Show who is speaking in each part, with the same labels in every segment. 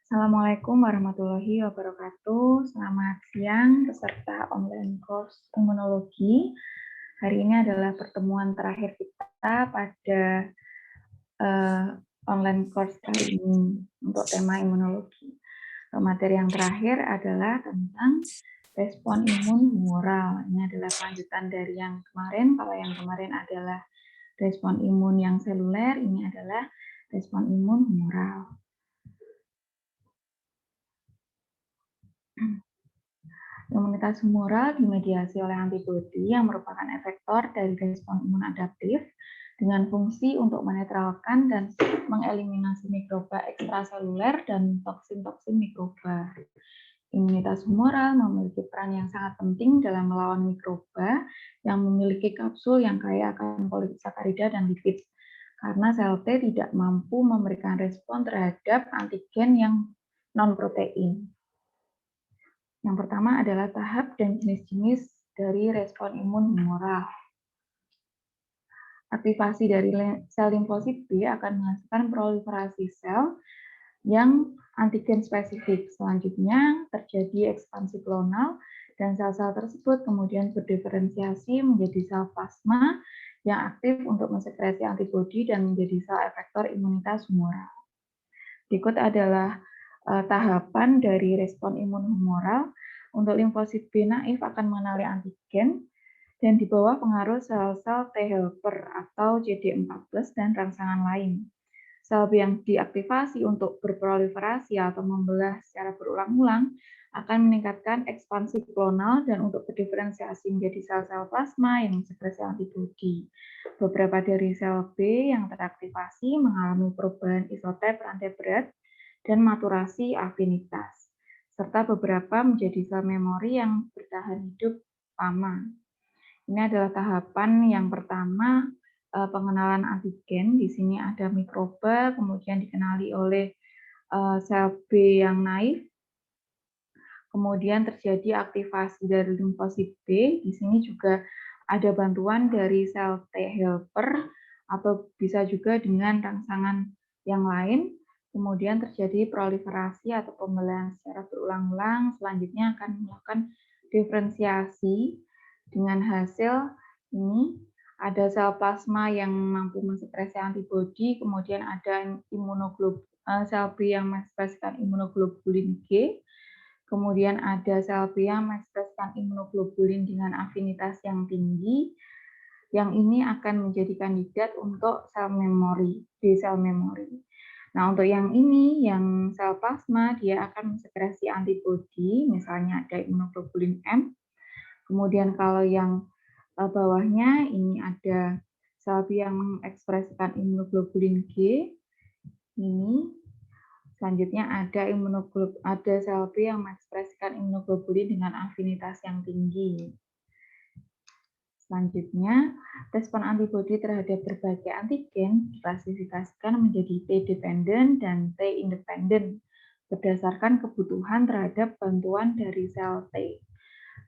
Speaker 1: Assalamualaikum warahmatullahi wabarakatuh. Selamat siang peserta online course imunologi. Hari ini adalah pertemuan terakhir kita pada online course kali ini untuk tema imunologi. Materi yang terakhir adalah tentang respon imun humoral. Ini adalah lanjutan dari yang kemarin. Kalau yang kemarin adalah respon imun yang seluler, ini adalah respon imun humoral. Imunitas humoral dimediasi oleh antibodi yang merupakan efektor dari respon imun adaptif dengan fungsi untuk menetralkan dan mengeliminasi mikroba ekstraseluler dan toksin-toksin mikroba. Imunitas humoral memiliki peran yang sangat penting dalam melawan mikroba yang memiliki kapsul yang kaya akan polisakarida dan lipid, karena sel T tidak mampu memberikan respon terhadap antigen yang non-protein. Yang pertama adalah tahap dan jenis-jenis dari respon imun humoral. Aktivasi dari sel limfosit B akan menghasilkan proliferasi sel yang antigen spesifik. Selanjutnya terjadi ekspansi klonal dan sel-sel tersebut kemudian berdiferensiasi menjadi sel plasma yang aktif untuk mensekresi antibodi dan menjadi sel efektor imunitas humoral. Berikut adalah tahapan dari respon imun humoral. Untuk limfosit B naif akan mengenali antigen dan di bawah pengaruh sel-sel T helper atau CD14 dan rangsangan lain. Sel B yang diaktifasi untuk berproliferasi atau membelah secara berulang-ulang akan meningkatkan ekspansi klonal dan untuk berdiferensiasi menjadi sel-sel plasma yang mensekresi antibodi. Beberapa dari sel B yang teraktivasi mengalami perubahan isotep rantai berat dan maturasi afinitas, serta beberapa menjadi sel memori yang bertahan hidup lama. Ini adalah tahapan yang pertama, pengenalan antigen. Di sini ada mikroba, kemudian dikenali oleh sel B yang naif, kemudian terjadi aktivasi dari limfosit B. Di sini juga ada bantuan dari sel T helper atau bisa juga dengan rangsangan yang lain. Kemudian terjadi proliferasi atau pembelahan secara berulang-ulang. Selanjutnya akan melakukan diferensiasi dengan hasil ini ada sel plasma yang mampu mensekresi antibodi, kemudian ada sel B yang mengekspresikan imunoglobulin G, kemudian ada sel B yang mengekspresikan imunoglobulin dengan afinitas yang tinggi, yang ini akan menjadi kandidat untuk sel memori, B sel memori. Nah, untuk yang ini, yang sel plasma, dia akan mensekresi antibodi, misalnya ada imunoglobulin M. Kemudian kalau yang bawahnya, ini ada sel B yang mengekspresikan imunoglobulin G. Ini selanjutnya ada sel B yang mengekspresikan imunoglobulin dengan afinitas yang tinggi. Selanjutnya, respon antibodi terhadap berbagai antigen diklasifikasikan menjadi T-dependent dan T-independent berdasarkan kebutuhan terhadap bantuan dari sel T.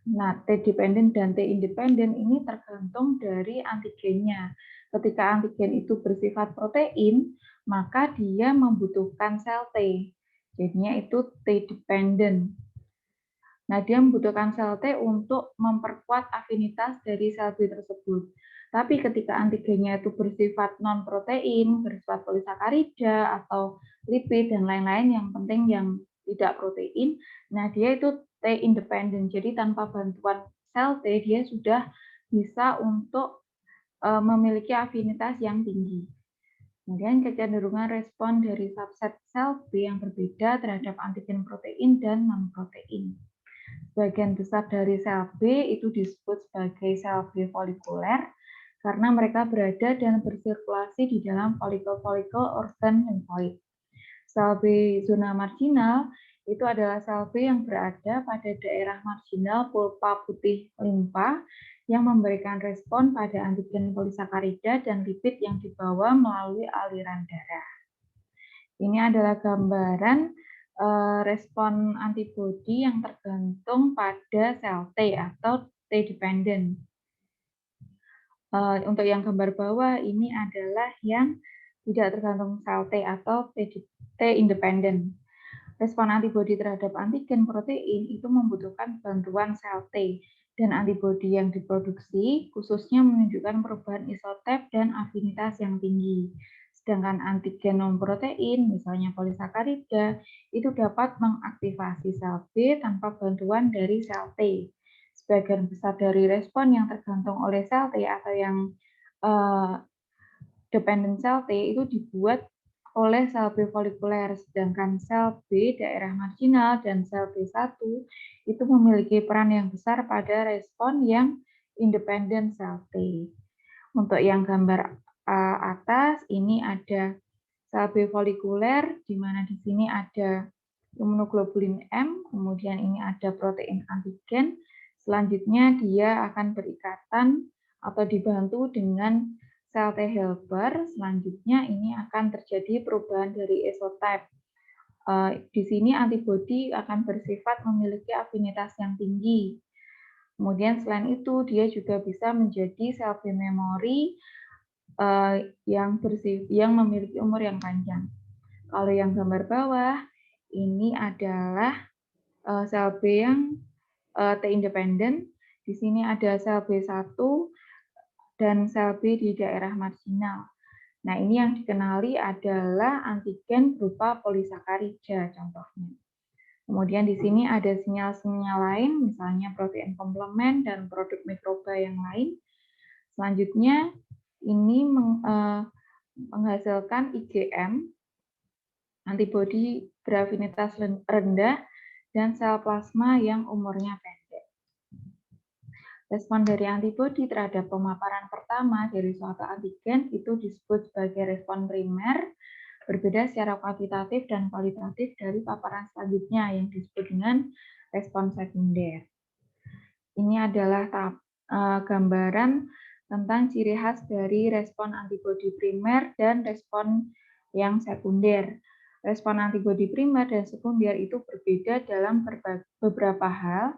Speaker 1: Nah, T-dependent dan T-independent ini tergantung dari antigennya. Ketika antigen itu bersifat protein, maka dia membutuhkan sel T. Jadinya itu T-dependent. Nah, dia membutuhkan sel T untuk memperkuat afinitas dari sel B tersebut. Tapi ketika antigennya itu bersifat non-protein, bersifat polisakarida atau lipid dan lain-lain yang penting yang tidak protein, nah dia itu T-independent. Jadi tanpa bantuan sel T, dia sudah bisa untuk memiliki afinitas yang tinggi. Kemudian kecenderungan respon dari subset sel B yang berbeda terhadap antigen protein dan non-protein. Sebagian besar dari sel B itu disebut sebagai sel B folikuler karena mereka berada dan bersirkulasi di dalam folikel-folikel organ limfoid. Sel B zona marginal itu adalah sel B yang berada pada daerah marginal pulpa putih limpa yang memberikan respon pada antigen polisakarida dan lipid yang dibawa melalui aliran darah. Ini adalah gambaran respon antibodi yang tergantung pada sel T atau T-dependent. Untuk yang gambar bawah ini adalah yang tidak tergantung sel T atau T-independent. Respon antibodi terhadap antigen protein itu membutuhkan bantuan sel T, dan antibodi yang diproduksi khususnya menunjukkan perubahan isotep dan afinitas yang tinggi. Sedangkan antigen non-protein, misalnya polisakarida, itu dapat mengaktifasi sel B tanpa bantuan dari sel T. Sebagian besar dari respon yang tergantung oleh sel T atau yang dependent sel T itu dibuat oleh sel B folikuler, sedangkan sel B daerah marginal dan sel B1 itu memiliki peran yang besar pada respon yang independen sel T. Untuk yang gambar atas ini ada sel B folikuler, di mana di sini ada imunoglobulin M, kemudian ini ada protein antigen. Selanjutnya dia akan berikatan atau dibantu dengan sel T helper. Selanjutnya ini akan terjadi perubahan dari isotip. Di sini antibodi akan bersifat memiliki afinitas yang tinggi. Kemudian selain itu dia juga bisa menjadi sel B memori yang memiliki umur yang panjang. Kalau yang gambar bawah ini adalah sel B yang T independen. Di sini ada sel B1 dan sel B di daerah marginal. Nah, ini yang dikenali adalah antigen berupa polisakarida contohnya. Kemudian di sini ada sinyal-sinyal lain, misalnya protein komplement dan produk mikroba yang lain. Selanjutnya, ini menghasilkan IgM, antibodi berafinitas rendah, dan sel plasma yang umurnya pendek. Respon dari antibodi terhadap pemaparan pertama dari suatu antigen itu disebut sebagai respon primer, berbeda secara kuantitatif dan kualitatif dari paparan selanjutnya yang disebut dengan respon sekunder. Ini adalah gambaran tentang ciri khas dari respon antibodi primer dan respon yang sekunder. Respon antibodi primer dan sekunder itu berbeda dalam beberapa hal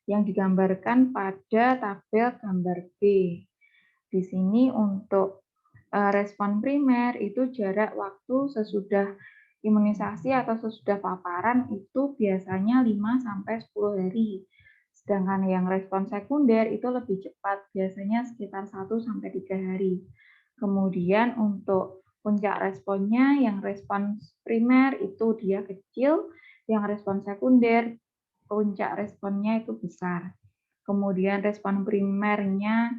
Speaker 1: yang digambarkan pada tabel gambar B. Di sini untuk respon primer itu jarak waktu sesudah imunisasi atau sesudah paparan itu biasanya 5-10 hari. Sedangkan yang respon sekunder itu lebih cepat, biasanya sekitar 1-3 hari. Kemudian untuk puncak responnya, yang respons primer itu dia kecil, yang respon sekunder puncak responnya itu besar. Kemudian respon primernya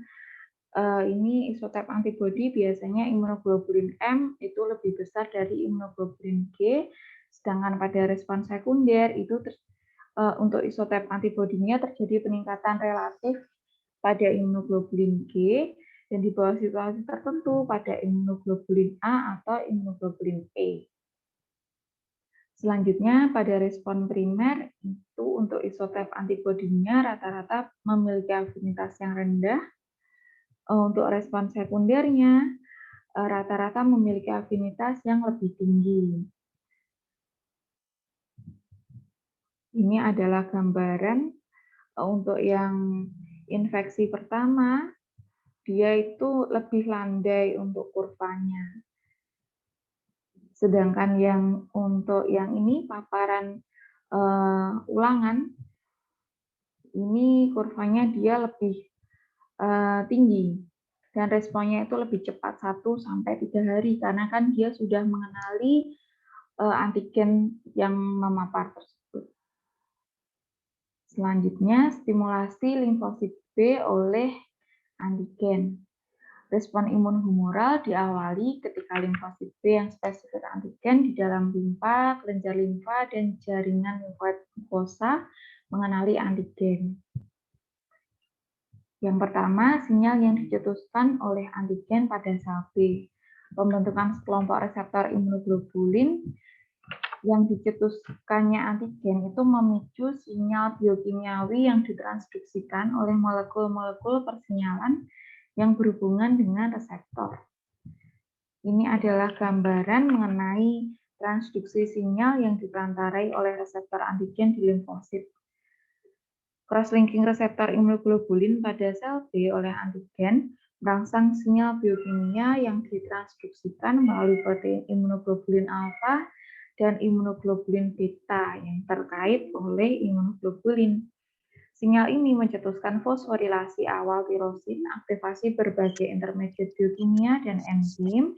Speaker 1: ini isotip antibodi biasanya imunoglobulin M itu lebih besar dari imunoglobulin G, sedangkan pada respon sekunder itu untuk isotip antibodinya terjadi peningkatan relatif pada imunoglobulin G dan di bawah situasi tertentu pada imunoglobulin A atau imunoglobulin E. Selanjutnya, pada respon primer itu untuk isotip antibodinya rata-rata memiliki afinitas yang rendah. Untuk respon sekundernya rata-rata memiliki afinitas yang lebih tinggi. Ini adalah gambaran untuk yang infeksi pertama, dia itu lebih landai untuk kurvanya. Sedangkan yang untuk yang ini paparan ulangan, ini kurvanya dia lebih tinggi dan responnya itu lebih cepat 1-3 hari karena kan dia sudah mengenali antigen yang memapar tersebut. Selanjutnya, stimulasi limfosit B oleh antigen. Respon imun humoral diawali ketika limfosit B yang spesifik antigen di dalam limfa, kelenjar limfa, dan jaringan limfoid mukosa mengenali antigen. Yang pertama, sinyal yang dicetuskan oleh antigen pada sel B. Pembentukan sekelompok reseptor imunoglobulin yang dicetuskannya antigen itu memicu sinyal biokimiawi yang ditransduksikan oleh molekul-molekul persinyalan yang berhubungan dengan reseptor. Ini adalah gambaran mengenai transduksi sinyal yang diperantarai oleh reseptor antigen di limfosit. Cross-linking reseptor imunoglobulin pada sel B oleh antigen merangsang sinyal biokimia yang ditransduksikan melalui protein imunoglobulin alfa dan imunoglobulin beta yang terkait oleh imunoglobulin. Sinyal ini mencetuskan fosforilasi awal tirosin, aktivasi berbagai intermediate biokimia dan enzim,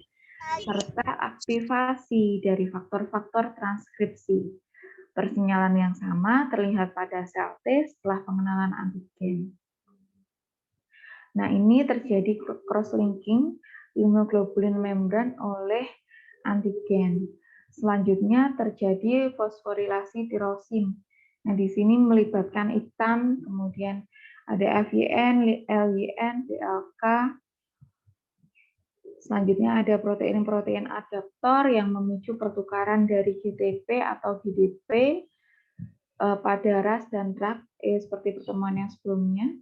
Speaker 1: serta aktivasi dari faktor-faktor transkripsi. Persinyalan yang sama terlihat pada sel T setelah pengenalan antigen. Nah, ini terjadi cross-linking imunoglobulin membran oleh antigen. Selanjutnya terjadi fosforilasi tirosin. Nah, di sini melibatkan hitam, kemudian ada FYN, LYN, BLK. Selanjutnya ada protein-protein adaptor yang memicu pertukaran dari GTP atau GDP pada RAS dan RAG, seperti pertemuan yang sebelumnya,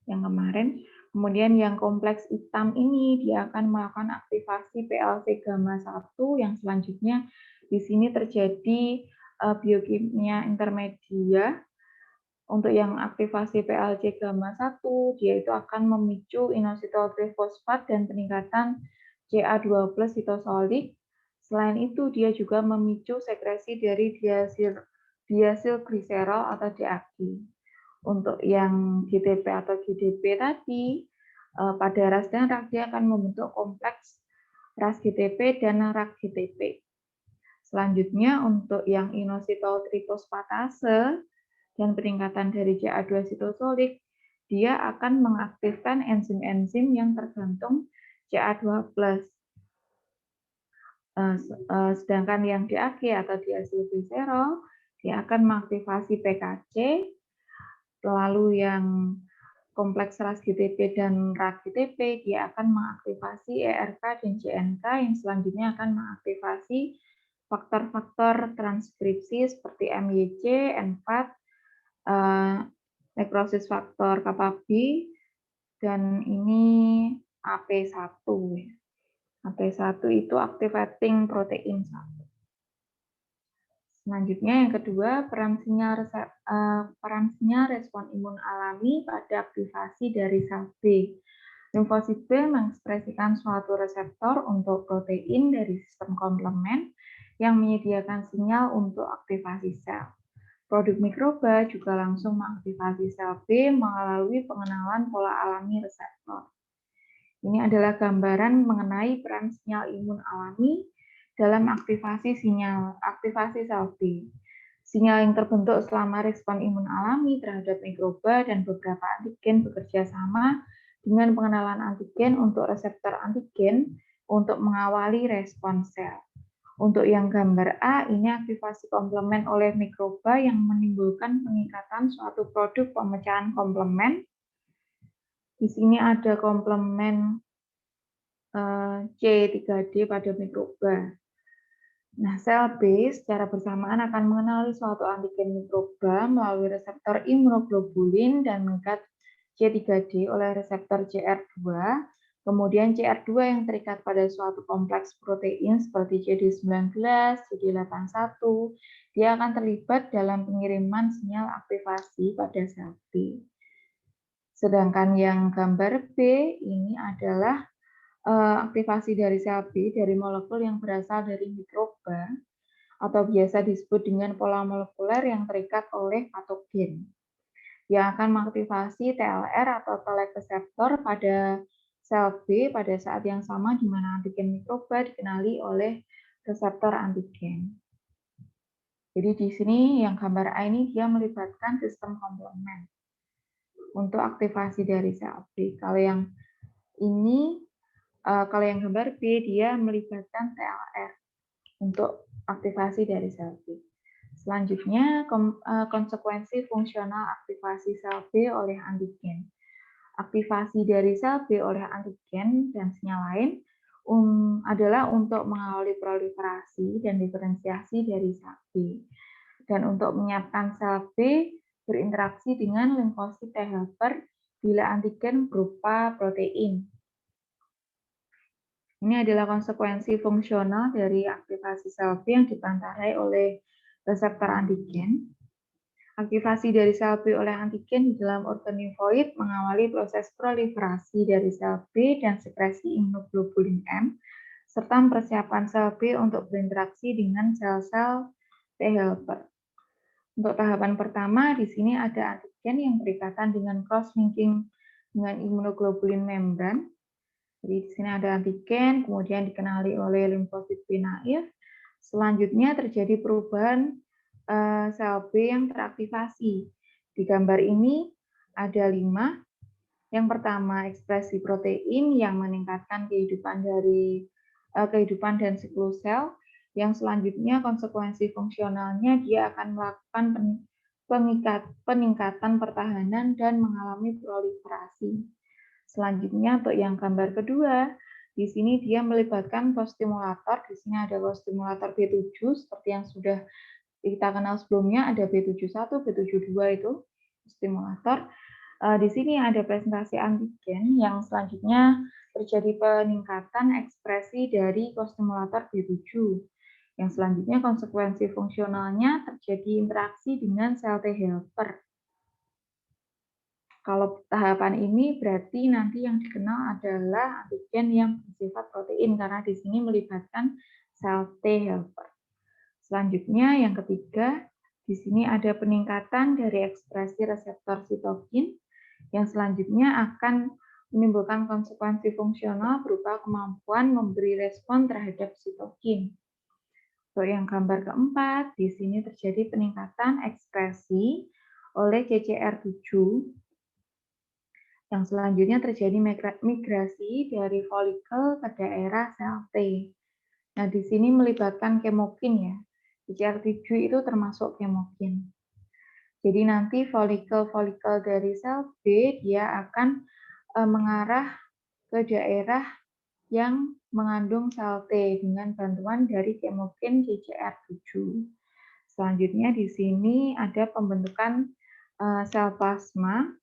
Speaker 1: yang kemarin. Kemudian yang kompleks hitam ini dia akan melakukan aktivasi PLC gamma 1 yang selanjutnya di sini terjadi biokimia intermedia. Untuk yang aktivasi PLC gamma 1 dia itu akan memicu inositol trifosfat dan peningkatan Ca2+ sitosolik. Selain itu dia juga memicu sekresi dari diasilgliserol atau DAG. Untuk yang GTP atau GDP tadi, pada RAS dan RAG dia akan membentuk kompleks RAS GTP dan RAG GTP. Selanjutnya untuk yang inositol trifosfatase dan peningkatan dari Ca2 sitosolik, dia akan mengaktifkan enzim-enzim yang tergantung Ca2+. Sedangkan yang DAG atau diasilgliserol, dia akan mengaktifasi PKC, lalu yang kompleks RAS GTP dan RAG GTP, dia akan mengaktifasi ERK dan JNK yang selanjutnya akan mengaktifasi faktor-faktor transkripsi seperti MYC, N4, nekrosis faktor kappa B, dan ini AP1. AP1 itu activating protein 1. Selanjutnya yang kedua, peran sinyal respon imun alami pada aktivasi dari sel B. Limfosit B mengekspresikan suatu reseptor untuk protein dari sistem komplement yang menyediakan sinyal untuk aktivasi sel. Produk mikroba juga langsung mengaktifasi sel B melalui pengenalan pola alami reseptor. Ini adalah gambaran mengenai peran sinyal imun alami dalam aktivasi sel B. Sinyal yang terbentuk selama respon imun alami terhadap mikroba dan beberapa antigen bekerja sama dengan pengenalan antigen untuk reseptor antigen untuk mengawali respon sel. Untuk yang gambar A, ini aktivasi komplement oleh mikroba yang menimbulkan pengikatan suatu produk pemecahan komplement. Di sini ada komplement C3D pada mikroba. Nah, sel B secara bersamaan akan mengenali suatu antigen mikroba melalui reseptor imunoglobulin dan mengikat C3D oleh reseptor CR2. Kemudian CR2 yang terikat pada suatu kompleks protein seperti CD19, CD81, dia akan terlibat dalam pengiriman sinyal aktivasi pada sel B. Sedangkan yang gambar B ini adalah aktivasi dari sel B dari molekul yang berasal dari mikroba atau biasa disebut dengan pola molekuler yang terikat oleh patogen yang akan mengaktifasi TLR atau Toll-like reseptor pada sel B pada saat yang sama di mana antigen mikroba dikenali oleh reseptor antigen. Jadi di sini yang gambar A ini dia melibatkan sistem komplement untuk aktivasi dari sel B. Kalau yang ini kalau yang gambar B, dia melibatkan TLR untuk aktivasi dari sel B. Selanjutnya, konsekuensi fungsional aktivasi sel B oleh antigen. Aktivasi dari sel B oleh antigen dan sinyal lain adalah untuk mengawali proliferasi dan diferensiasi dari sel B. Dan untuk menyiapkan sel B berinteraksi dengan limfosit T helper bila antigen berupa protein. Ini adalah konsekuensi fungsional dari aktivasi sel B yang dipantarai oleh reseptor antigen. Aktivasi dari sel B oleh antigen di dalam organ limfoid mengawali proses proliferasi dari sel B dan sekresi imunoglobulin M serta persiapan sel B untuk berinteraksi dengan sel-sel T helper. Untuk tahapan pertama, di sini ada antigen yang berikatan dengan cross-linking dengan imunoglobulin membran. Jadi di sini ada antigen, kemudian dikenali oleh limfosit B naif. Selanjutnya terjadi perubahan sel B yang teraktivasi. Di gambar ini ada 5. Yang pertama, ekspresi protein yang meningkatkan kehidupan dan siklus sel. Yang selanjutnya konsekuensi fungsionalnya dia akan melakukan peningkatan pertahanan dan mengalami proliferasi. Selanjutnya untuk yang gambar kedua, di sini dia melibatkan kostimulator. Di sini ada kostimulator B7 seperti yang sudah kita kenal sebelumnya, ada B71, B72 itu stimulator. Di sini ada presentasi antigen yang selanjutnya terjadi peningkatan ekspresi dari kostimulator B7. Yang selanjutnya konsekuensi fungsionalnya terjadi interaksi dengan sel T helper. Kalau tahapan ini berarti nanti yang dikenal adalah antigen yang bersifat protein karena di sini melibatkan sel T helper. Selanjutnya yang ketiga, di sini ada peningkatan dari ekspresi reseptor sitokin yang selanjutnya akan menimbulkan konsekuensi fungsional berupa kemampuan memberi respon terhadap sitokin. Untuk yang gambar keempat, di sini terjadi peningkatan ekspresi oleh CCR7 yang selanjutnya terjadi migrasi dari folikel ke daerah sel T. Nah, di sini melibatkan kemokin ya. CCR7 itu termasuk kemokin. Jadi nanti folikel-folikel dari sel B dia akan mengarah ke daerah yang mengandung sel T dengan bantuan dari kemokin CCR7. Selanjutnya di sini ada pembentukan sel plasma.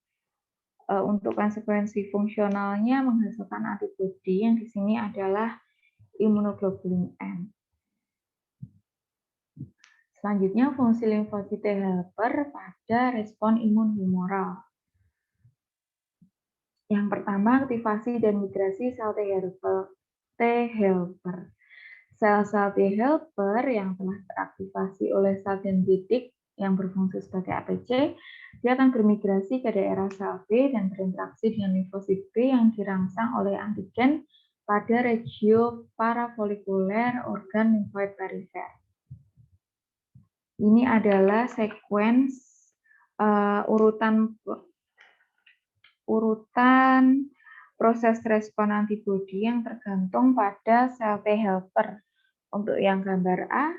Speaker 1: Untuk konsekuensi fungsionalnya menghasilkan antibodi yang di sini adalah imunoglobulin M. Selanjutnya fungsi limfosit T helper pada respon imun humoral. Yang pertama, aktivasi dan migrasi sel T helper. Sel-sel T helper yang telah teraktivasi oleh sel dendritik yang berfungsi sebagai APC, dia akan bermigrasi ke daerah sel B dan berinteraksi dengan limfosit B yang dirangsang oleh antigen pada regio parafolikuler organ limfoid perifer. Ini adalah sekuens urutan proses respon antibodi yang tergantung pada sel T helper. Untuk yang gambar A,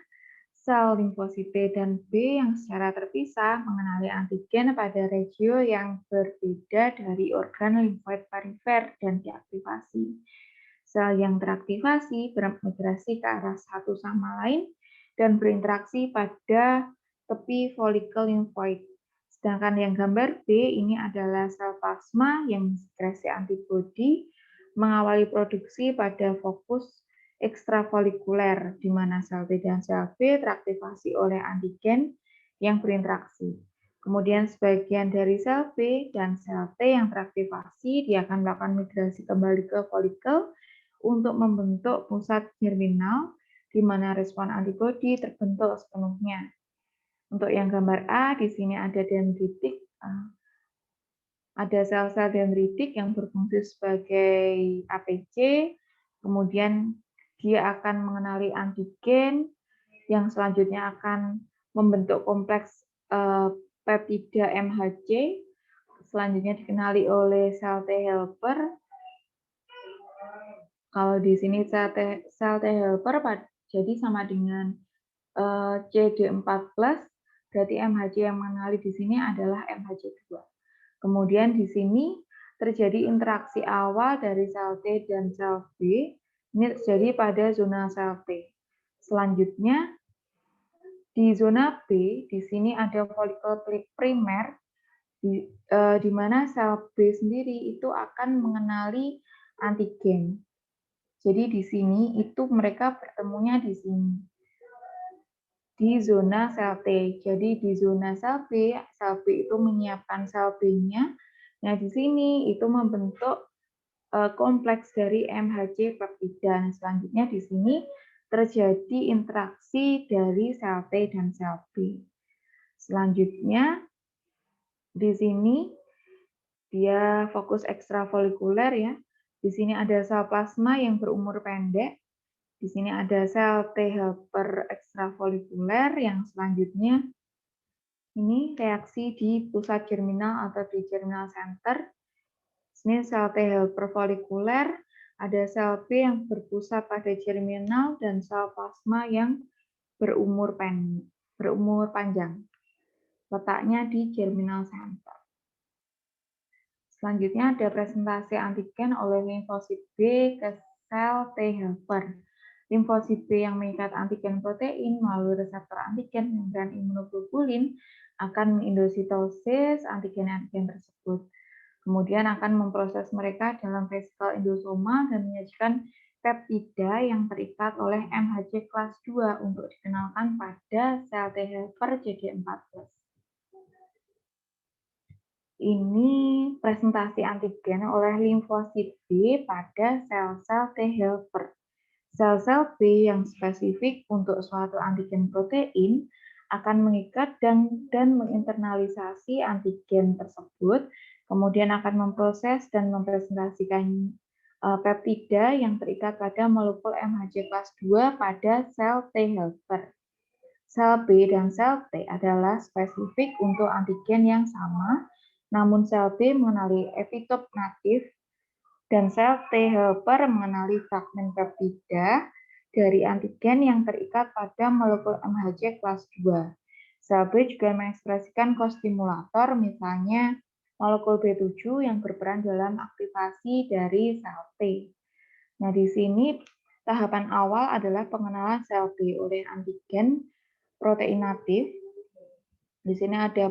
Speaker 1: sel limfosit T dan B yang secara terpisah mengenali antigen pada regio yang berbeda dari organ limfoid perifer dan diaktifasi. Sel yang teraktivasi bermigrasi ke arah satu sama lain dan berinteraksi pada tepi folikel limfoid. Sedangkan yang gambar B ini adalah sel plasma yang mensekresi antibodi mengawali produksi pada fokus ekstrafolikuler, di mana sel T dan sel B teraktivasi oleh antigen yang berinteraksi. Kemudian sebagian dari sel B dan sel T yang teraktivasi, dia akan melakukan migrasi kembali ke folikel untuk membentuk pusat germinal, di mana respon antibodi terbentuk sepenuhnya. Untuk yang gambar A, di sini ada dendritik, ada sel-sel dendritik yang berfungsi sebagai APC, kemudian dia akan mengenali antigen, yang selanjutnya akan membentuk kompleks peptida MHC, selanjutnya dikenali oleh sel T helper. Kalau di sini sel T helper jadi sama dengan CD4+, berarti MHC yang mengenali di sini adalah MHC2. Kemudian di sini terjadi interaksi awal dari sel T dan sel B, ini terjadi pada zona sel T. Selanjutnya, di zona B, di sini ada folikel primer, di mana sel B sendiri itu akan mengenali antigen. Jadi di sini itu mereka bertemunya di sini, di zona sel T. Jadi di zona sel B itu menyiapkan sel B-nya. Nah di sini itu membentuk kompleks dari MHC peptida. Dan selanjutnya di sini terjadi interaksi dari sel T dan sel B. Selanjutnya di sini dia fokus ekstrafolikuler ya. Di sini ada sel plasma yang berumur pendek. Di sini ada sel T helper ekstrafolikuler yang selanjutnya ini reaksi di pusat germinal atau di germinal center. Ini sel T helper folikuler, ada sel B yang berpusat pada germinal dan sel plasma yang berumur panjang. Letaknya di germinal center. Selanjutnya ada presentasi antigen oleh limfosit B ke sel T helper. Limfosit B yang mengikat antigen protein melalui reseptor antigen membran imunoglobulin akan mengindositosis antigen-antigen tersebut. Kemudian akan memproses mereka dalam vesikel endosoma dan menyajikan peptida yang terikat oleh MHC kelas 2 untuk dikenalkan pada sel T helper CD4+. Ini presentasi antigen oleh limfosit B pada sel-sel T helper. Sel-sel B yang spesifik untuk suatu antigen protein akan mengikat dan menginternalisasi antigen tersebut, kemudian akan memproses dan mempresentasikan peptida yang terikat pada molekul MHC kelas 2 pada sel T helper. Sel B dan sel T adalah spesifik untuk antigen yang sama, namun sel B mengenali epitop natif dan sel T helper mengenali fragmen peptida dari antigen yang terikat pada molekul MHC kelas 2. Sel B juga mengekspresikan kostimulator, misalnya molekul B7 yang berperan dalam aktivasi dari sel T. Nah, di sini tahapan awal adalah pengenalan sel B oleh antigen protein natif. Di sini ada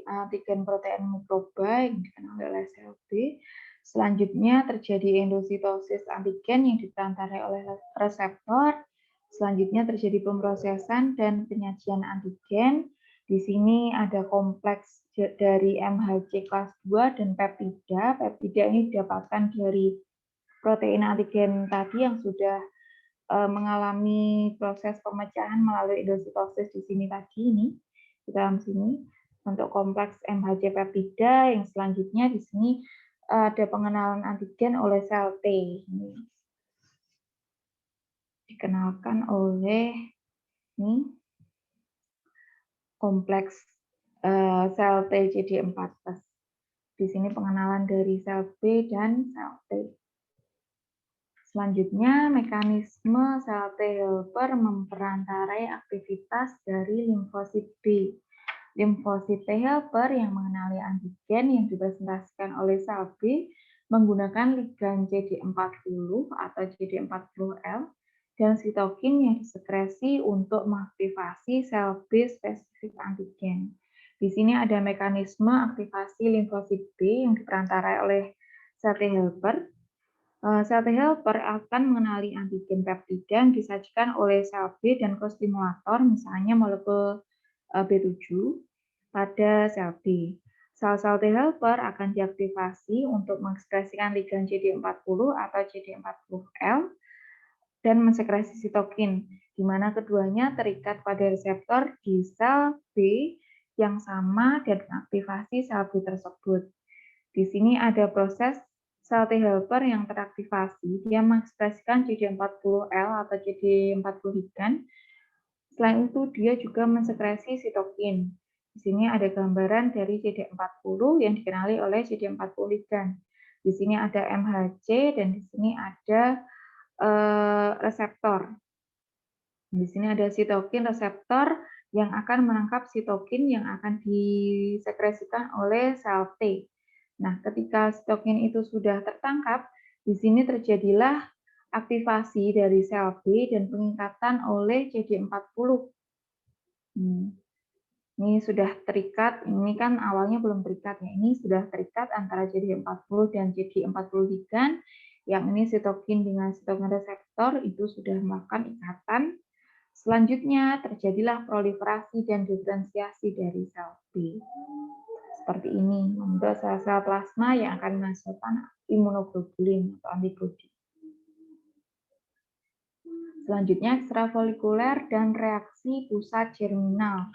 Speaker 1: antigen protein mikroba yang dikenal oleh sel B. Selanjutnya terjadi endositosis antigen yang diperantarai oleh reseptor. Selanjutnya terjadi pemrosesan dan penyajian antigen. Di sini ada kompleks dari MHC kelas 2 dan peptida. Peptida ini didapatkan dari protein antigen tadi yang sudah mengalami proses pemecahan melalui endositosis di sini tadi ini. Di dalam sini untuk kompleks MHC peptida yang selanjutnya di sini ada pengenalan antigen oleh sel T. Ini dikenalkan oleh ini kompleks sel T CD4+. Di sini pengenalan dari sel B dan sel T. Selanjutnya, mekanisme sel T helper memperantarai aktivitas dari limfosit B. Limfosit T helper yang mengenali antigen yang dipresentasikan oleh sel B menggunakan ligan CD40 atau CD40L dan sitokin yang disekresi untuk mengaktifasi sel B spesifik antigen. Di sini ada mekanisme aktivasi limfosit B yang diperantarai oleh sel T helper. Sel T helper akan mengenali antigen peptida yang disajikan oleh sel B dan kostimulator, misalnya molekul B7 pada sel B. Sel-sel T helper akan diaktifasi untuk mengekspresikan ligan CD40 atau CD40L dan mensekresi sitokin, di mana keduanya terikat pada reseptor di sel B yang sama dan mengaktifasi sel B tersebut. Di sini ada proses sel T helper yang teraktivasi, dia mengekspresikan CD40L atau CD40 ligan. Selain itu, dia juga mensekresi sitokin. Di sini ada gambaran dari CD40 yang dikenali oleh CD40 ligan. Di sini ada MHC dan di sini ada reseptor. Di sini ada sitokin reseptor yang akan menangkap sitokin yang akan disekresikan oleh sel T. Nah, ketika sitokin itu sudah tertangkap, di sini terjadilah aktivasi dari sel B dan pengikatan oleh CD40. Ini sudah terikat, ini kan awalnya belum terikat ya, ini sudah terikat antara CD40 dan CD40 ligan, yang ini sitokin dengan sitokin reseptor itu sudah melakukan ikatan. Selanjutnya terjadilah proliferasi dan diferensiasi dari sel B. seperti ini, membentuk sel-sel plasma yang akan menghasilkan imunoglobulin atau antibodi. Selanjutnya ekstrafolikuler dan reaksi pusat germinal.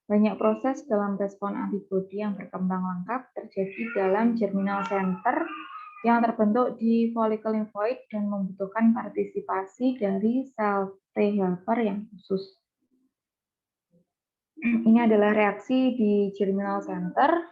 Speaker 1: Banyak proses dalam respon antibodi yang berkembang lengkap terjadi dalam germinal center yang terbentuk di folikel limfoid dan membutuhkan partisipasi dari sel T helper yang khusus. Ini adalah reaksi di germinal center.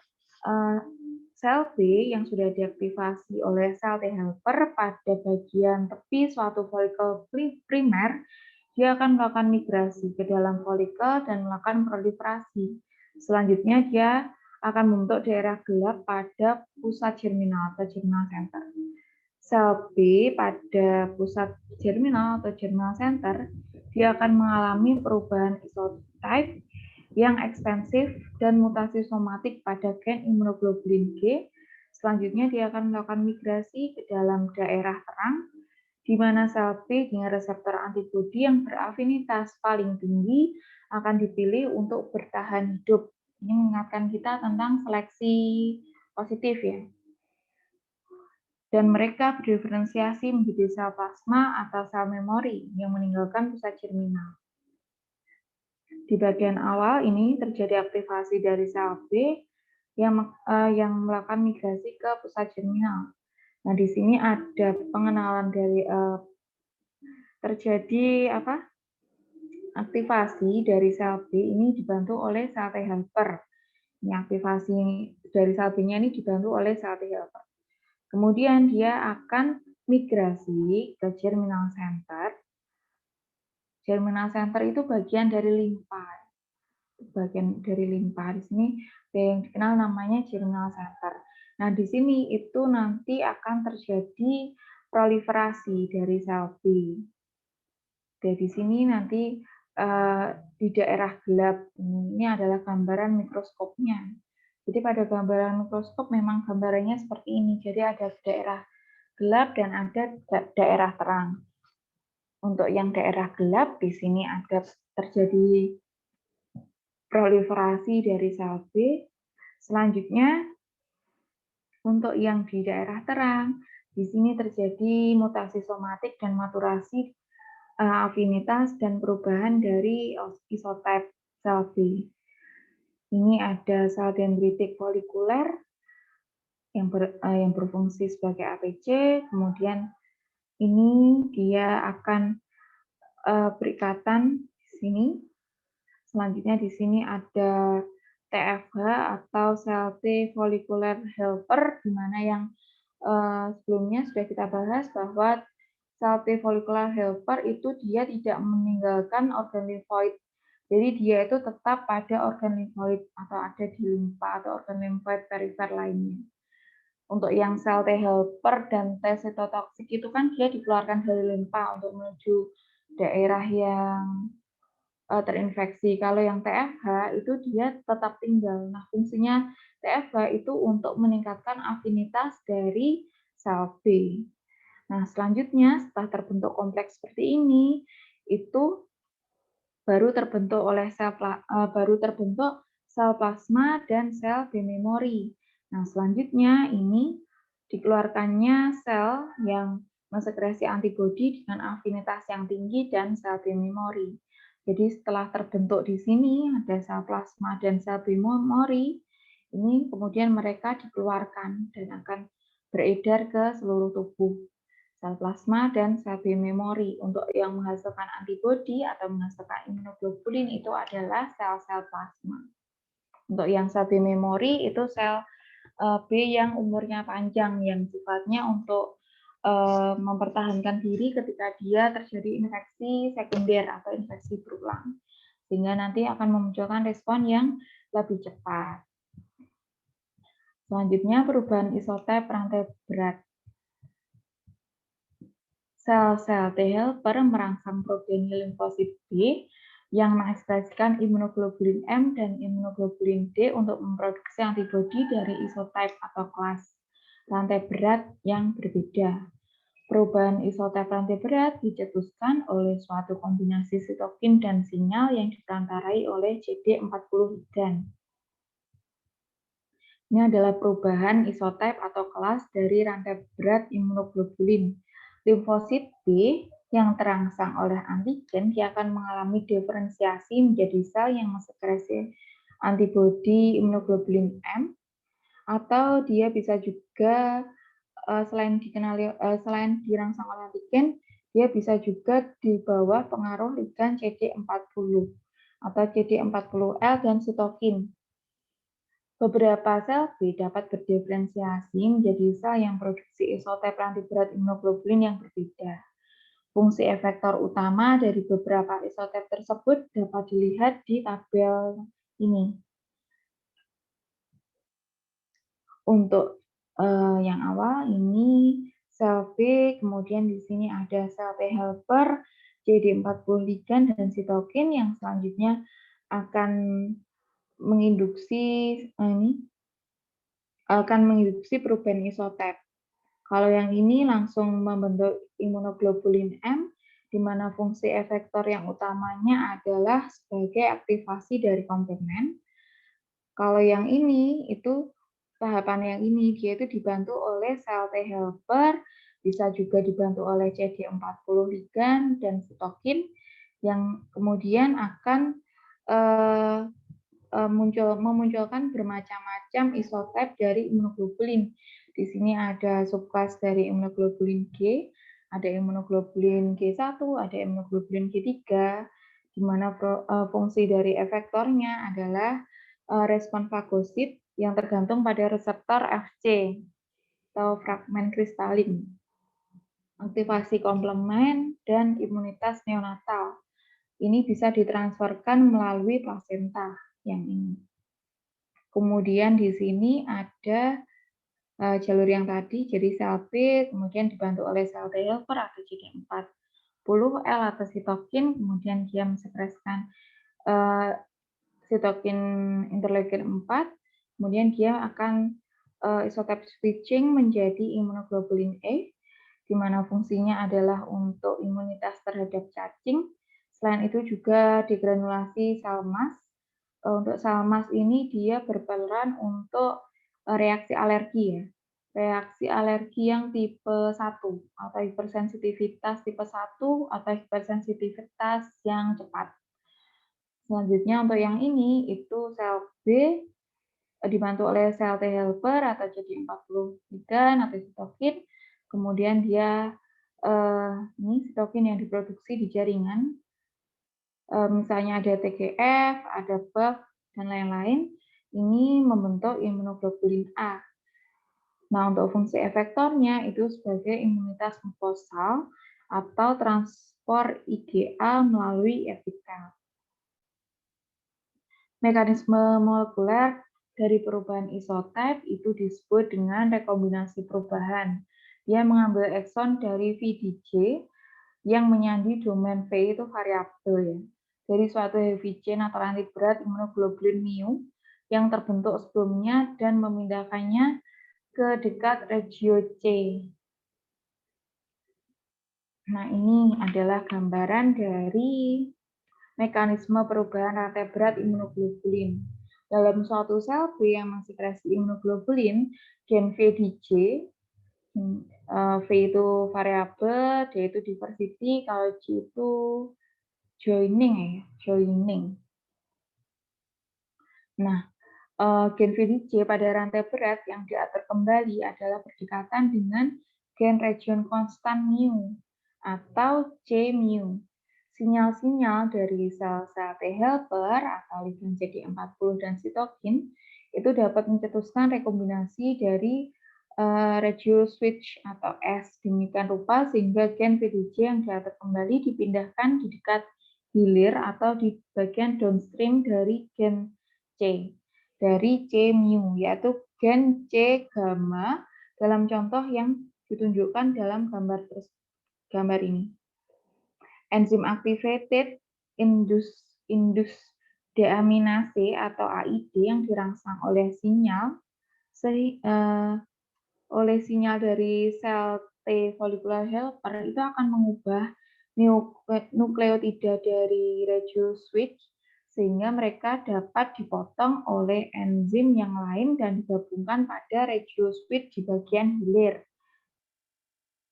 Speaker 1: Sel B yang sudah diaktifasi oleh sel T helper pada bagian tepi suatu folikel primer, dia akan melakukan migrasi ke dalam folikel dan melakukan proliferasi. Selanjutnya dia akan membentuk daerah gelap pada pusat germinal atau germinal center. Sel B pada pusat germinal atau germinal center, dia akan mengalami perubahan isotype yang ekstensif dan mutasi somatik pada gen imunoglobulin G. Selanjutnya dia akan melakukan migrasi ke dalam daerah terang, di mana sel B dengan reseptor antibodi yang berafinitas paling tinggi akan dipilih untuk bertahan hidup. Ini mengingatkan kita tentang seleksi positif ya. Dan mereka berdiferensiasi menjadi sel plasma atau sel memori yang meninggalkan pusat germinal. Di bagian awal ini terjadi aktivasi dari sel B yang melakukan migrasi ke pusat germinal. Nah, di sini ada pengenalan dari terjadi aktivasi dari sel B ini dibantu oleh sel T helper. Ini aktivasi dari sel B-nya ini dibantu oleh sel T helper. Kemudian dia akan migrasi ke germinal center. Germinal center itu bagian dari limpa. Bagian dari limpa. Di sini yang dikenal namanya germinal center. Nah, di sini itu nanti akan terjadi proliferasi dari sel B. Dari sini nanti di daerah gelap ini adalah gambaran mikroskopnya. Jadi pada gambaran mikroskop memang gambarannya seperti ini. Jadi ada daerah gelap dan ada daerah terang. Untuk yang daerah gelap di sini ada terjadi proliferasi dari sel B. Selanjutnya untuk yang di daerah terang di sini terjadi mutasi somatik dan maturasi afinitas dan perubahan dari isotype sel B. Ini ada sel dendritik folikuler yang berfungsi sebagai APC, kemudian ini dia akan berikatan di sini. Selanjutnya di sini ada TFH atau sel T folikuler helper, di mana yang sebelumnya sudah kita bahas bahwa sel T folikular helper itu dia tidak meninggalkan organ limfoid. Jadi dia itu tetap pada organ limfoid atau ada di limpa atau organ limfoid perifer lainnya. Untuk yang sel T helper dan T sitotoksik itu kan dia dikeluarkan dari limpa untuk menuju daerah yang terinfeksi. Kalau yang TFH itu dia tetap tinggal. Nah, fungsinya TFH itu untuk meningkatkan afinitas dari sel B. Nah, selanjutnya setelah terbentuk kompleks seperti ini, itu baru terbentuk sel plasma dan sel B memori. Nah, selanjutnya ini dikeluarkannya sel yang mensekresi antibodi dengan afinitas yang tinggi dan sel B memori. Jadi setelah terbentuk di sini ada sel plasma dan sel B memori, ini kemudian mereka dikeluarkan dan akan beredar ke seluruh tubuh. Sel plasma dan sel B memori. Untuk yang menghasilkan antibodi atau menghasilkan imunoglobulin itu adalah sel-sel plasma. Untuk yang sel B memori itu sel B yang umurnya panjang, yang sifatnya untuk mempertahankan diri ketika dia terjadi infeksi sekunder atau infeksi berulang. Sehingga nanti akan memunculkan respon yang lebih cepat. Selanjutnya perubahan isotype rantai berat. Sel-sel T helper merangsang progeni limfosit B yang mengekspresikan imunoglobulin M dan imunoglobulin D untuk memproduksi antibodi dari isotype atau kelas rantai berat yang berbeda. Perubahan isotype rantai berat dicetuskan oleh suatu kombinasi sitokin dan sinyal yang diperantarai oleh CD40 ligand. Ini adalah perubahan isotip atau kelas dari rantai berat imunoglobulin. Limfosit B yang terangsang oleh antigen, dia akan mengalami diferensiasi menjadi sel yang mensekresi antibodi imunoglobulin M, atau dia bisa juga selain dirangsang oleh antigen, dia bisa juga di bawah pengaruh ligan CD40 atau CD40L dan sitokin. Beberapa sel B dapat berdiferensiasi menjadi sel yang produksi isotip rantai berat imunoglobulin yang berbeda. Fungsi efektor utama dari beberapa isotip tersebut dapat dilihat di tabel ini. Untuk yang awal ini sel B, kemudian di sini ada sel T helper, CD40 ligan dan sitokin yang selanjutnya akan menginduksi perubahan isotip. Kalau yang ini langsung membentuk imunoglobulin M, di mana fungsi efektor yang utamanya adalah sebagai aktivasi dari komplement. Kalau yang ini, itu tahapan yang ini, dia itu dibantu oleh sel T helper, bisa juga dibantu oleh CD40 ligan dan sitokin, yang kemudian akan memunculkan bermacam-macam isotip dari imunoglobulin. Di sini ada subclass dari imunoglobulin G, ada imunoglobulin G1, ada imunoglobulin G3, di mana fungsi dari efektornya adalah respon fagosit yang tergantung pada reseptor Fc atau fragmen kristalin, aktivasi komplement, dan imunitas neonatal. Ini bisa ditransferkan melalui plasenta yang ini. Kemudian di sini ada jalur yang tadi, jadi sel B kemudian dibantu oleh sel T helper atau CD40L atau sitokin, kemudian dia mensekresikan sitokin interleukin 4, kemudian dia akan isotip switching menjadi imunoglobulin E, di mana fungsinya adalah untuk imunitas terhadap cacing. Selain itu juga digranulasi sel MAS. Untuk sel MAS ini dia berperan untuk reaksi alergi ya. Reaksi alergi yang tipe 1 atau hipersensitivitas tipe 1 atau hipersensitivitas yang cepat. Selanjutnya untuk yang ini itu sel B dibantu oleh sel T helper atau CD40 ligan atau sitokin. Kemudian dia ini sitokin yang diproduksi di jaringan. Misalnya ada TGF, ada BAF, dan lain-lain, ini membentuk imunoglobulin A. Nah, untuk fungsi efektornya itu sebagai imunitas mukosal atau transport IgA melalui epitel. Mekanisme molekuler dari perubahan isotip itu disebut dengan rekombinasi perubahan. Dia mengambil ekson dari VDJ yang menyandi domain V itu variabel ya, dari suatu heavy chain atau rantai berat imunoglobulin mu yang terbentuk sebelumnya dan memindahkannya ke dekat regio C. Nah, ini adalah gambaran dari mekanisme perubahan rantai berat imunoglobulin. Dalam suatu sel B yang mensekresi imunoglobulin, gen VDJ, V itu variabel, D itu diversity, kalau J itu joining. Nah, gen VDJ pada rantai berat yang diatur kembali adalah berdekatan dengan gen region konstan mu atau C mu. Sinyal-sinyal dari sel-sel T helper atau ligan CD40 dan sitokin itu dapat mencetuskan rekombinasi dari regio switch atau S demikian rupa sehingga gen VDJ yang diatur kembali dipindahkan di dekat hilir atau di bagian downstream dari gen C dari C mu, yaitu gen C gamma dalam contoh yang ditunjukkan dalam gambar ini. Enzim activated induced deaminase atau AID yang dirangsang oleh sinyal dari sel T follicular helper itu akan mengubah nukleotida dari regio switch sehingga mereka dapat dipotong oleh enzim yang lain dan digabungkan pada regiospit di bagian hilir,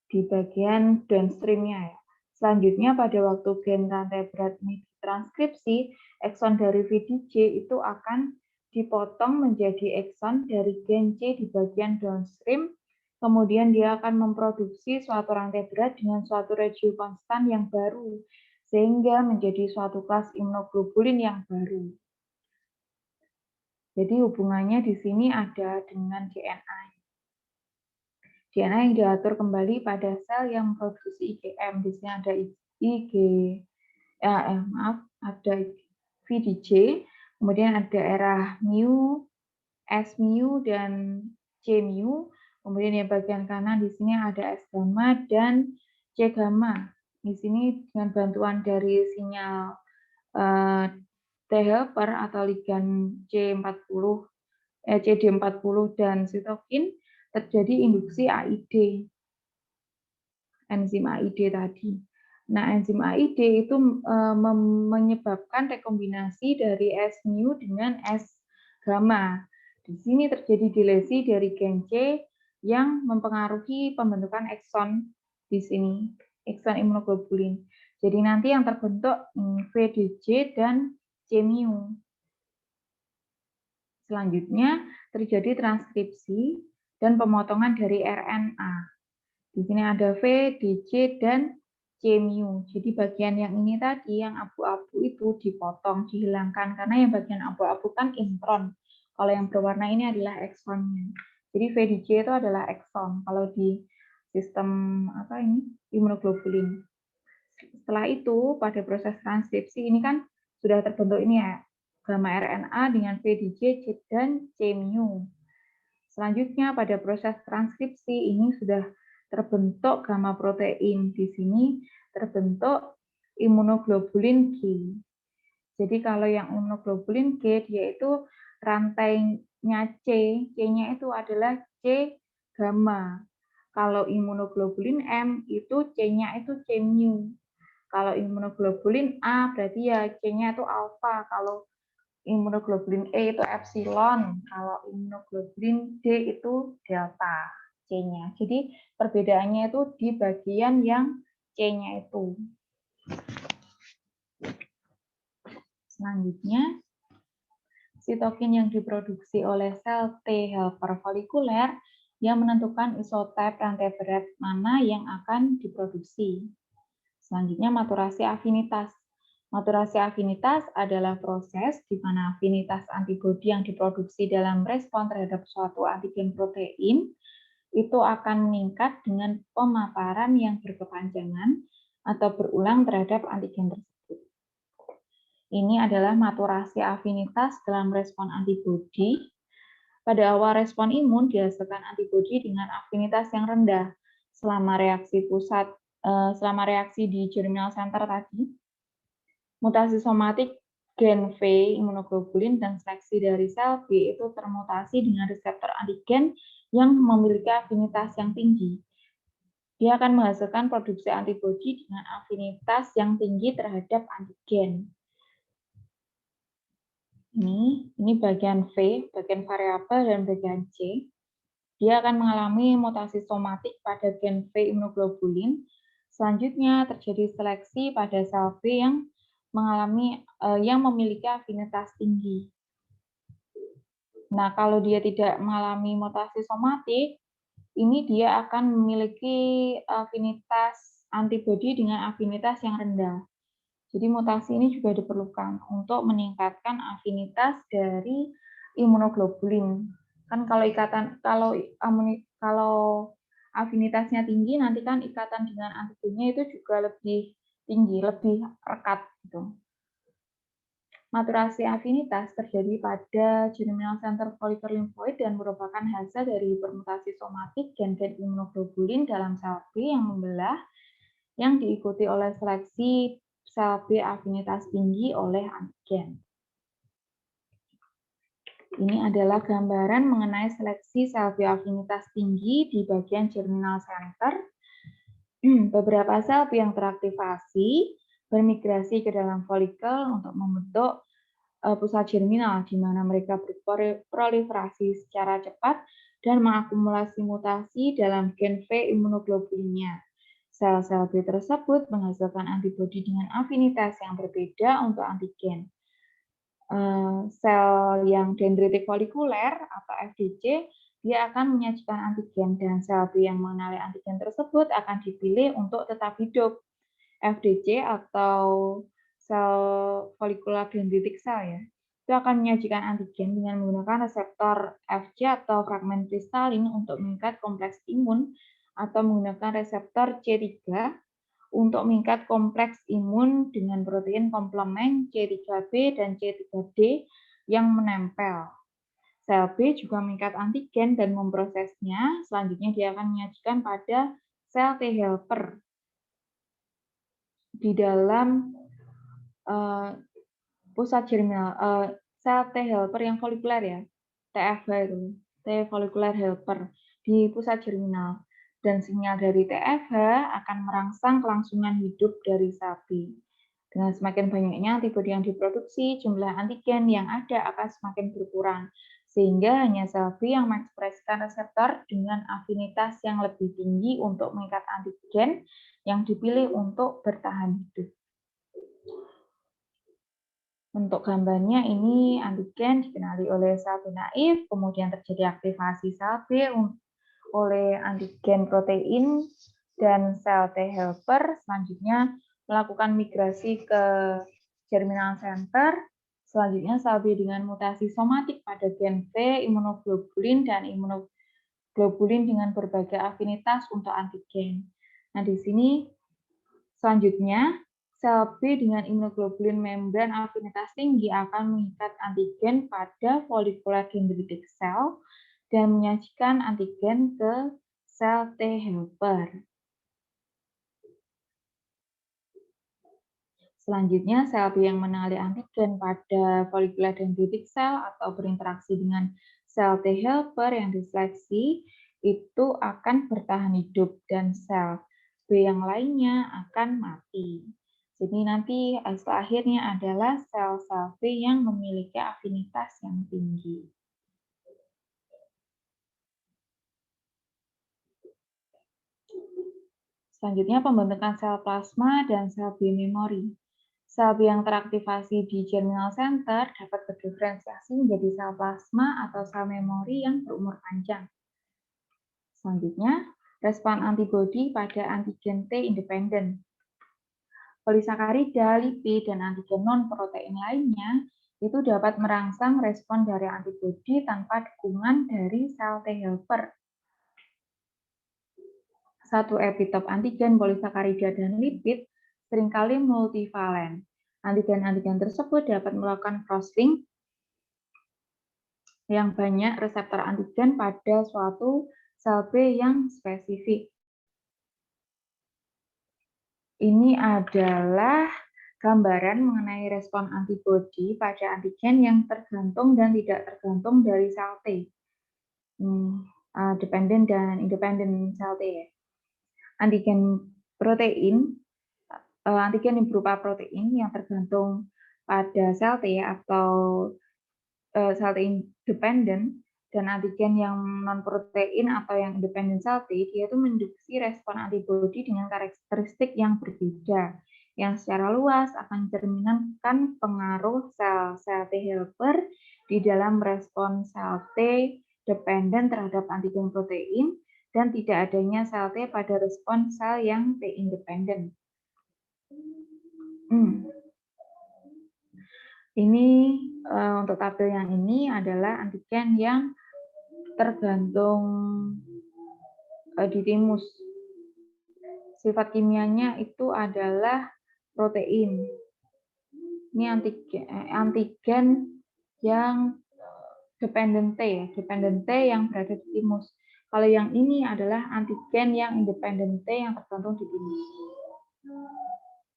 Speaker 1: di bagian downstream-nya ya. Selanjutnya pada waktu gen rantai berat ini ditranskripsi, ekson dari VDJ itu akan dipotong menjadi ekson dari gen C di bagian downstream, kemudian dia akan memproduksi suatu rantai berat dengan suatu regio konstan yang baru, sehingga menjadi suatu kelas imunoglobulin yang baru. Jadi hubungannya di sini ada dengan DNA. DNA yang diatur kembali pada sel yang memproduksi IgM. Di sini ada ada VDJ, kemudian ada erah mu, S mu, dan C mu. Kemudian yang bagian kanan di sini ada S gamma dan C gamma. Di sini dengan bantuan dari sinyal T helper atau ligan CD40 dan sitokin, terjadi induksi AID, enzim AID tadi. Nah, enzim AID itu menyebabkan rekombinasi dari S mu dengan S gamma. Di sini terjadi dilesi dari gen C yang mempengaruhi pembentukan ekson di sini, ekson imunoglobulin. Jadi nanti yang terbentuk VDJ dan C mu. Selanjutnya terjadi transkripsi dan pemotongan dari RNA. Di sini ada V, DC, dan C mu. Jadi bagian yang ini tadi, yang abu-abu itu dipotong, dihilangkan. Karena yang bagian abu-abu kan intron. Kalau yang berwarna ini adalah eksonnya. Jadi VDJ itu adalah ekson. Kalau di sistem imunoglobulin. Setelah itu, pada proses transkripsi ini kan sudah terbentuk ini ya, gamma RNA dengan VDJ dan C mu. Selanjutnya pada proses transkripsi ini sudah terbentuk gamma protein. Di sini terbentuk imunoglobulin G. Jadi kalau yang imunoglobulin G dia itu rantainya C, C-nya itu adalah C gamma. Kalau imunoglobulin M itu C-nya itu C mu. Kalau imunoglobulin A berarti ya C-nya itu alfa. Kalau imunoglobulin E itu epsilon, kalau imunoglobulin D itu delta C-nya. Jadi perbedaannya itu di bagian yang C-nya itu. Selanjutnya, sitokin yang diproduksi oleh sel T helper folikuler yang menentukan isotip rantai berat mana yang akan diproduksi. Selanjutnya, maturasi afinitas. Maturasi afinitas adalah proses di mana afinitas antibodi yang diproduksi dalam respon terhadap suatu antigen protein itu akan meningkat dengan pemaparan yang berkepanjangan atau berulang terhadap antigen tersebut. Ini adalah maturasi afinitas dalam respon antibodi. Pada awal respon imun dihasilkan antibodi dengan afinitas yang rendah selama reaksi di germinal center tadi. Mutasi somatik gen V imunoglobulin dan seleksi dari sel B itu termutasi dengan reseptor antigen yang memiliki afinitas yang tinggi. Dia akan menghasilkan produksi antibodi dengan afinitas yang tinggi terhadap antigen. Ini bagian V, bagian variabel, dan bagian C. Dia akan mengalami mutasi somatik pada gen V imunoglobulin. Selanjutnya terjadi seleksi pada sel B yang memiliki afinitas tinggi. Nah, kalau dia tidak mengalami mutasi somatik, ini dia akan memiliki afinitas antibodi dengan afinitas yang rendah. Jadi mutasi ini juga diperlukan untuk meningkatkan afinitas dari imunoglobulin. Kan kalau afinitasnya tinggi, nanti kan ikatan dengan antigennya itu juga lebih tinggi, lebih rekat gitu. Maturasi afinitas terjadi pada germinal center follicular lymphoid dan merupakan hasil dari hipermutasi somatik gen-gen imunoglobulin dalam sel B yang membelah yang diikuti oleh seleksi sel B afinitas tinggi oleh antigen. Ini adalah gambaran mengenai seleksi sel B afinitas tinggi di bagian germinal center. Beberapa sel B yang teraktivasi bermigrasi ke dalam folikel untuk membentuk pusat germinal, di mana mereka berproliferasi secara cepat dan mengakumulasi mutasi dalam gen V imunoglobulinnya. Sel-sel B tersebut menghasilkan antibodi dengan afinitas yang berbeda untuk antigen. Sel yang dendritik folikuler atau FDC, dia akan menyajikan antigen, dan sel B yang mengenali antigen tersebut akan dipilih untuk tetap hidup. FDC atau sel folikular dendritik cell ya, itu akan menyajikan antigen dengan menggunakan reseptor Fc atau fragmen kristalin untuk mengikat kompleks imun, atau menggunakan reseptor C3 untuk mengikat kompleks imun dengan protein komplement C3b dan C3d yang menempel. Sel B juga mengikat antigen dan memprosesnya. Selanjutnya dia akan menyajikan pada sel T helper di dalam pusat germinal, sel T helper yang folikuler ya, TFH itu, T folikular helper di pusat germinal, dan sinyal dari TFH akan merangsang kelangsungan hidup dari sel B. Dengan semakin banyaknya antibodi yang diproduksi, jumlah antigen yang ada akan semakin berkurang, sehingga hanya sel B yang mengekspresikan reseptor dengan afinitas yang lebih tinggi untuk mengikat antigen yang dipilih untuk bertahan hidup. Untuk gambarnya ini antigen dikenali oleh sel B naif, kemudian terjadi aktivasi sel B oleh antigen protein dan sel T helper, selanjutnya melakukan migrasi ke germinal center, selanjutnya sel B dengan mutasi somatik pada gen V, imunoglobulin, dan imunoglobulin dengan berbagai afinitas untuk antigen. Nah, di sini selanjutnya sel B dengan imunoglobulin membran afinitas tinggi akan mengikat antigen pada folikular dendritic cell dan menyajikan antigen ke sel T helper. Selanjutnya, sel B yang mengenali antigen pada folikular dendritic cell atau berinteraksi dengan sel T helper yang diseleksi itu akan bertahan hidup, dan sel B yang lainnya akan mati. Jadi nanti hasil akhirnya adalah sel-sel B yang memiliki afinitas yang tinggi. Selanjutnya pembentukan sel plasma dan sel B memori. Sel B yang teraktivasi di germinal center dapat berdiferensiasi menjadi sel plasma atau sel memori yang berumur panjang. Selanjutnya, respon antibodi pada antigen T independen. Polisakarida, lipid, dan antigen non-protein lainnya itu dapat merangsang respon dari antibodi tanpa dukungan dari sel T helper. Satu epitop antigen, polisakarida, dan lipid seringkali multivalen. Antigen-antigen tersebut dapat melakukan cross-link yang banyak reseptor antigen pada suatu sel B yang spesifik. Ini adalah gambaran mengenai respon antibodi pada antigen yang tergantung dan tidak tergantung dari sel T. Dependent dan independent sel T ya. Antigen protein, antigen yang berupa protein yang tergantung pada sel T atau sel T independent, dan antigen yang non-protein atau yang independent sel T, dia itu menduksi respon antibodi dengan karakteristik yang berbeda, yang secara luas akan mencerminkan pengaruh sel-sel T helper di dalam respon sel T dependent terhadap antigen protein, dan tidak adanya sel T pada respon sel yang T independent. Ini untuk tabel yang ini adalah antigen yang tergantung di timus. Sifat kimianya itu adalah protein. Ini antigen yang dependent T, yang berada di timus. Kalau yang ini adalah antigen yang independent T yang tergantung di timus.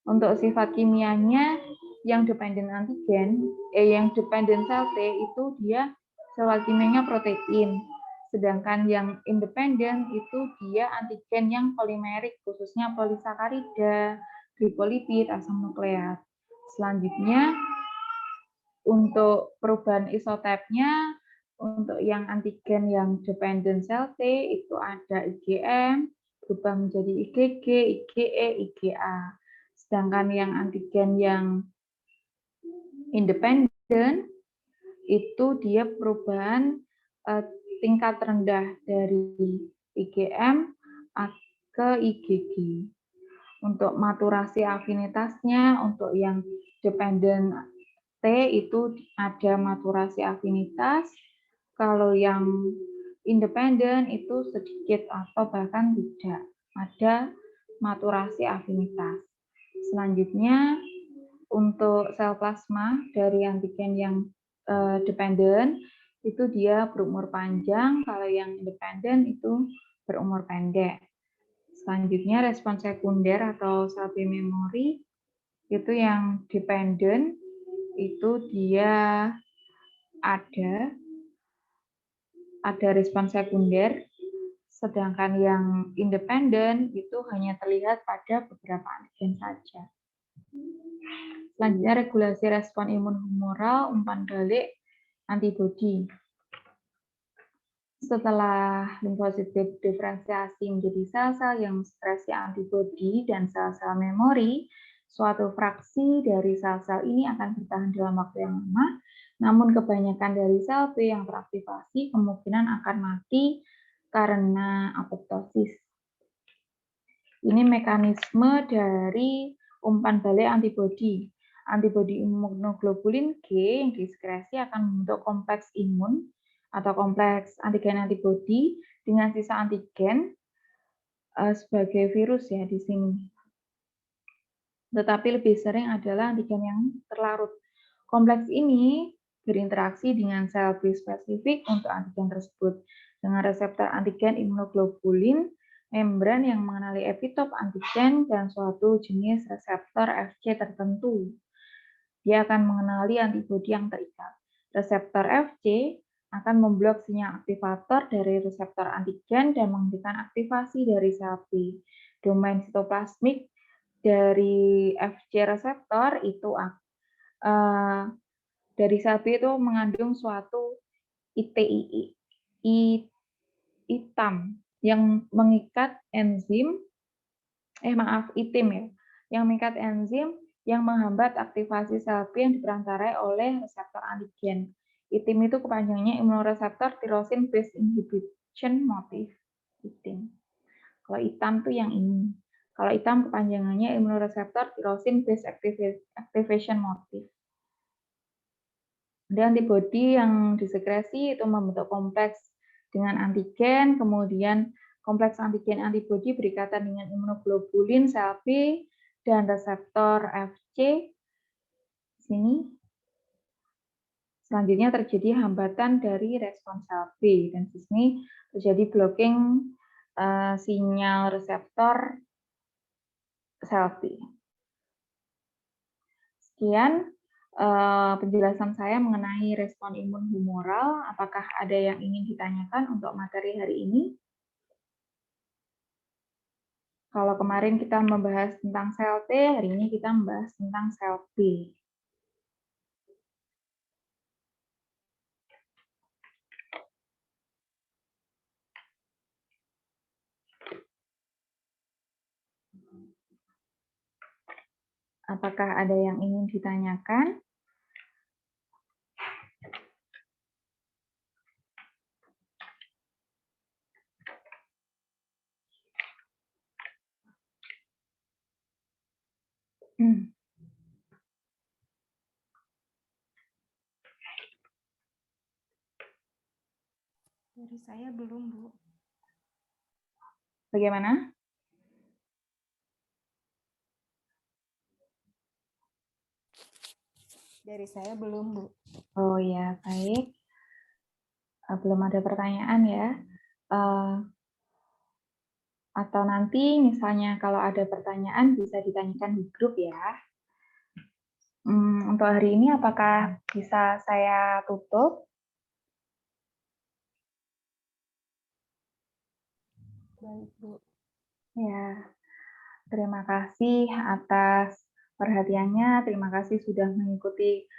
Speaker 1: Untuk sifat kimianya, yang dependent antigen, yang dependent sel T itu dia sifat kimianya protein. Sedangkan yang independent itu dia antigen yang polimerik, khususnya polisakarida, glikolipid, asam nukleat. Selanjutnya, Untuk perubahan isotopnya, untuk yang antigen yang dependent sel T itu ada IgM, berubah menjadi IgG, IgE, IgA. Sedangkan yang antigen yang independen itu dia perubahan tingkat rendah dari IgM ke IgG. Untuk maturasi afinitasnya, untuk yang dependent T itu ada maturasi afinitas, kalau yang independen itu sedikit atau bahkan tidak ada maturasi afinitas. Selanjutnya, untuk sel plasma dari antigen yang dependen, itu dia berumur panjang, kalau yang independen itu berumur pendek. Selanjutnya respon sekunder atau sel memori itu yang dependent itu dia ada respon sekunder, sedangkan yang independen itu hanya terlihat pada beberapa antigen saja. Selanjutnya regulasi respon imun humoral umpan balik antibodi. Setelah limfosit diferensiasi menjadi sel-sel yang mengekspresi antibodi dan sel-sel memori, suatu fraksi dari sel-sel ini akan bertahan dalam waktu yang lama, namun kebanyakan dari sel B yang teraktivasi kemungkinan akan mati karena apoptosis. Ini mekanisme dari umpan balik antibodi. Antibodi imunoglobulin G yang disekresi akan membentuk kompleks imun atau kompleks antigen antibodi dengan sisa antigen sebagai virus ya di sini. Tetapi lebih sering adalah antigen yang terlarut. Kompleks ini berinteraksi dengan sel B spesifik untuk antigen tersebut. Dengan reseptor antigen imunoglobulin, membran yang mengenali epitop antigen dan suatu jenis reseptor Fc tertentu. Dia akan mengenali antibodi yang terikat. Reseptor Fc akan memblok sinyal aktivator dari reseptor antigen dan menghentikan aktivasi dari sel B. Domain sitoplasmik dari Fc reseptor itu dari sel B itu mengandung suatu ITII hitam yang mengikat enzim ITIM ya, yang mengikat enzim yang menghambat aktivasi sel B yang diperantarai oleh reseptor antigen. ITIM itu kepanjangannya immunoreceptor tyrosine base inhibition motif. ITIM. Kalau hitam tuh yang ini. Kalau hitam kepanjangannya immunoreceptor tyrosine base activation motif. Ada antibodi yang disekresi itu membentuk kompleks dengan antigen, kemudian kompleks antigen antibodi berikatan dengan imunoglobulin sel B dan reseptor Fc. Sini. Selanjutnya terjadi hambatan dari respon sel B dan di sini terjadi blocking sinyal reseptor sel B. Sekian penjelasan saya mengenai respon imun humoral. Apakah ada yang ingin ditanyakan untuk materi hari ini? Kalau kemarin kita membahas tentang sel T, hari ini kita membahas tentang sel B. Apakah ada yang ingin ditanyakan?
Speaker 2: Dari saya belum, Bu.
Speaker 1: Bagaimana?
Speaker 2: Dari saya belum, Bu.
Speaker 1: Oh ya, baik. Belum ada pertanyaan ya. Atau nanti misalnya kalau ada pertanyaan bisa ditanyakan di grup ya. Untuk hari ini apakah bisa saya tutup?
Speaker 2: Baik, Bu.
Speaker 1: Ya, terima kasih atas perhatiannya. Terima kasih sudah mengikuti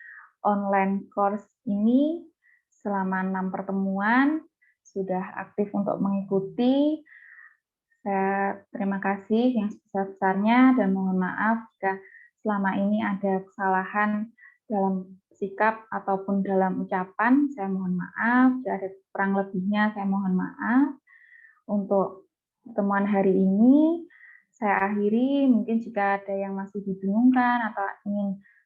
Speaker 1: online course ini selama 6 pertemuan, sudah aktif untuk mengikuti. Saya terima kasih yang sebesar-besarnya dan mohon maaf jika selama ini ada kesalahan dalam sikap ataupun dalam ucapan. Saya mohon maaf, jika ada kurang lebihnya saya mohon maaf. Untuk pertemuan hari ini saya akhiri, mungkin jika ada yang masih dibingungkan atau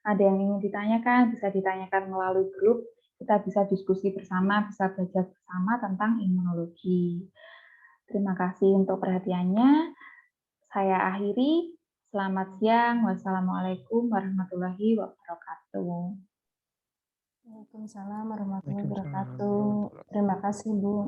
Speaker 1: ada yang ingin ditanyakan, bisa ditanyakan melalui grup, kita bisa diskusi bersama, bisa belajar bersama tentang imunologi. Terima kasih untuk perhatiannya. Saya akhiri. Selamat siang. Wassalamualaikum warahmatullahi wabarakatuh.
Speaker 2: Waalaikumsalam warahmatullahi
Speaker 3: Waalaikumsalam
Speaker 2: wabarakatuh.
Speaker 3: warahmatullahi
Speaker 2: Terima kasih, Bu.